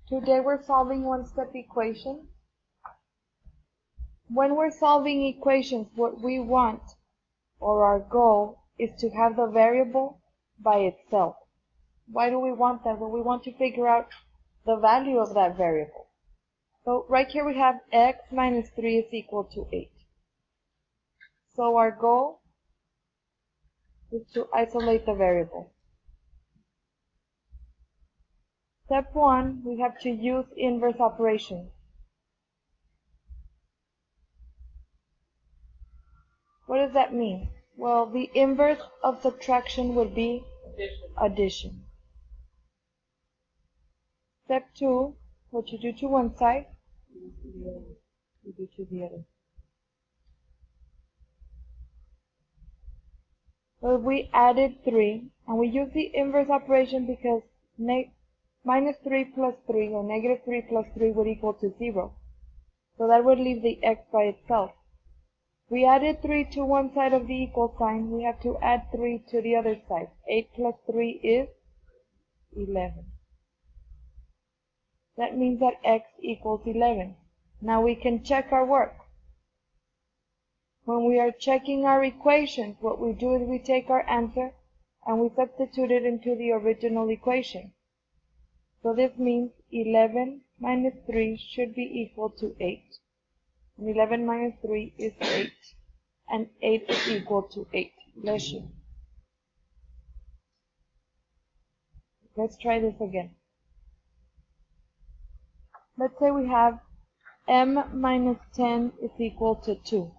Today we're solving one-step equations. When we're solving equations, what we want, or our goal, is to have the variable by itself. Why do we want that? Well, we want to figure out the value of that variable. So right here we have x minus 3 is equal to 8. So our goal is to isolate the variable. Step 1, we have to use inverse operations. What does that mean? Well, the inverse of subtraction would be addition. Step 2, what you do to one side, you do to the other. So if we added 3, and we use the inverse operation because minus 3 plus 3, or negative 3 plus 3 would equal to 0. So that would leave the x by itself. We added 3 to one side of the equal sign, we have to add 3 to the other side. 8 plus 3 is 11. That means that x equals 11. Now we can check our work. When we are checking our equations, what we do is we take our answer and we substitute it into the original equation. So this means 11 minus 3 should be equal to 8. And 11 minus 3 is 8. And 8 is equal to 8. Bless you. Let's try this again. Let's say we have m minus 10 is equal to 2.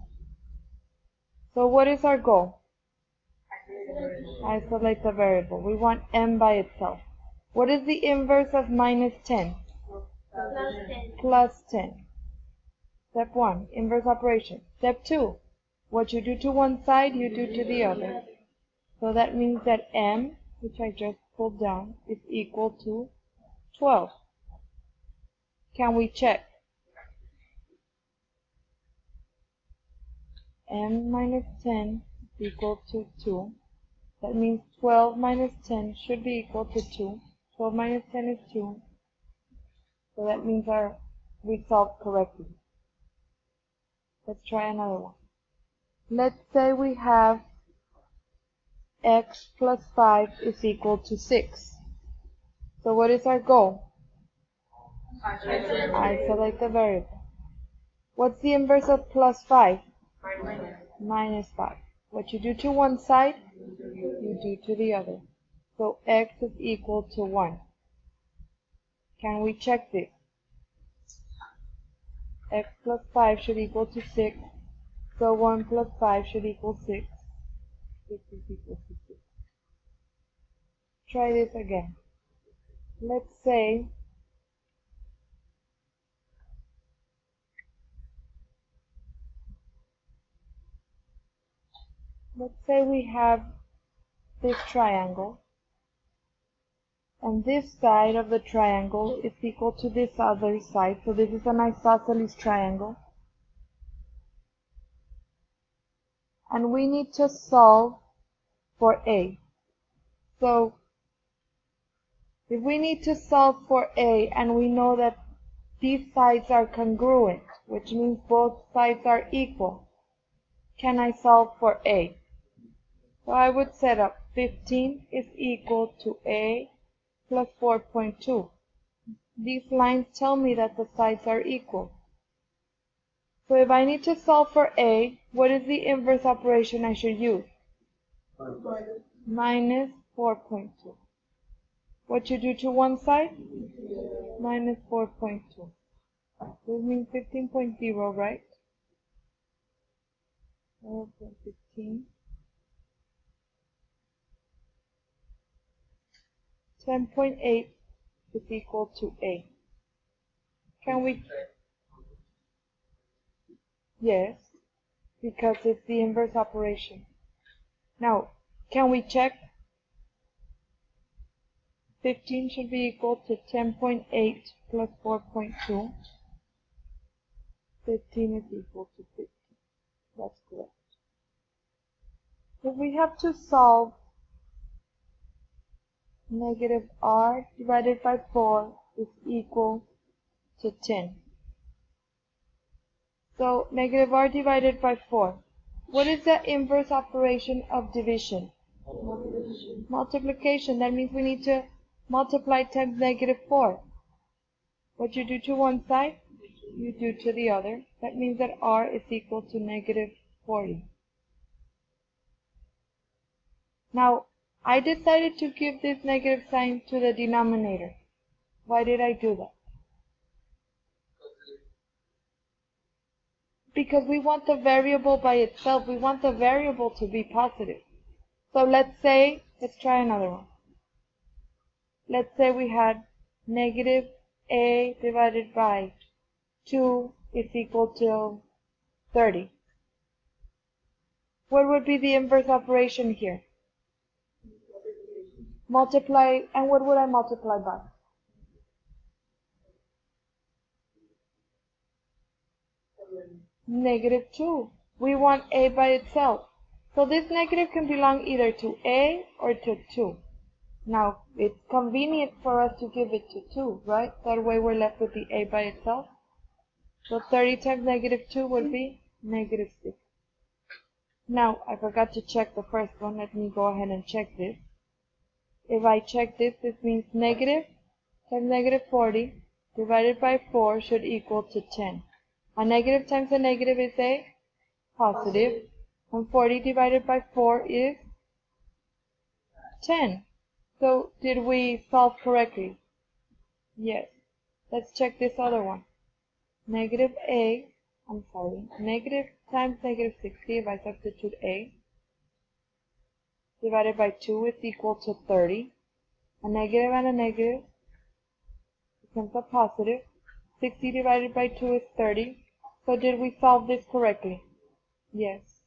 So what is our goal? Isolate the variable. We want m by itself. What is the inverse of minus 10? Plus 10. Step 1, inverse operation. Step 2, what you do to one side, you do to the other. So that means that m, which I just pulled down, is equal to 12. Can we check? M minus 10 is equal to 2. That means 12 minus 10 should be equal to 2. 12 minus 10 is 2. So that means we solved correctly. Let's try another one. Let's say we have x plus 5 is equal to 6. So what is our goal? Isolate the variable. What's the inverse of plus 5? Minus 5. What you do to one side, you do to the other. So x is equal to 1. Can we check this? X plus 5 should equal to 6. So 1 plus 5 should equal 6. 6 is equal to 6. Try this again. Let's say we have this triangle, and this side of the triangle is equal to this other side. So this is an isosceles triangle. And we need to solve for A. So if we need to solve for A and we know that these sides are congruent, which means both sides are equal, can I solve for A? So I would set up 15 is equal to A plus 4.2. These lines tell me that the sides are equal. So if I need to solve for A, what is the inverse operation I should use? Minus 4.2. What you do to one side? Minus 4.2. This means 15.0, right? 15. 10.8 is equal to A. Can we? Yes, because it's the inverse operation. Now, can we check? 15 should be equal to 10.8 plus 4.2. 15 is equal to 50. That's correct. So we have to solve negative r divided by 4 is equal to 10. So negative r divided by 4. What is the inverse operation of division? Multiplication. That means we need to multiply times negative 4. What you do to one side, you do to the other. That means that r is equal to negative 40. Now, I decided to give this negative sign to the denominator. Why did I do that? Because we want the variable by itself. We want the variable to be positive. So let's try another one. Let's say we had negative a divided by 2 is equal to 30. What would be the inverse operation here? Multiply, and what would I multiply by? Negative 2. We want a by itself. So this negative can belong either to a or to 2. Now, it's convenient for us to give it to 2, right? That way we're left with the a by itself. So 30 times negative 2 would be negative 6. Now, I forgot to check the first one. Let me go ahead and check this. If I check this, this means negative times negative 40 divided by 4 should equal to 10. A negative times a negative is a positive, and 40 divided by 4 is 10. So, did we solve correctly? Yes. Let's check this other one. Negative times negative 60, if I substitute a, divided by 2 is equal to 30. A negative and a negative becomes a positive. 60 divided by 2 is 30. So did we solve this correctly? Yes.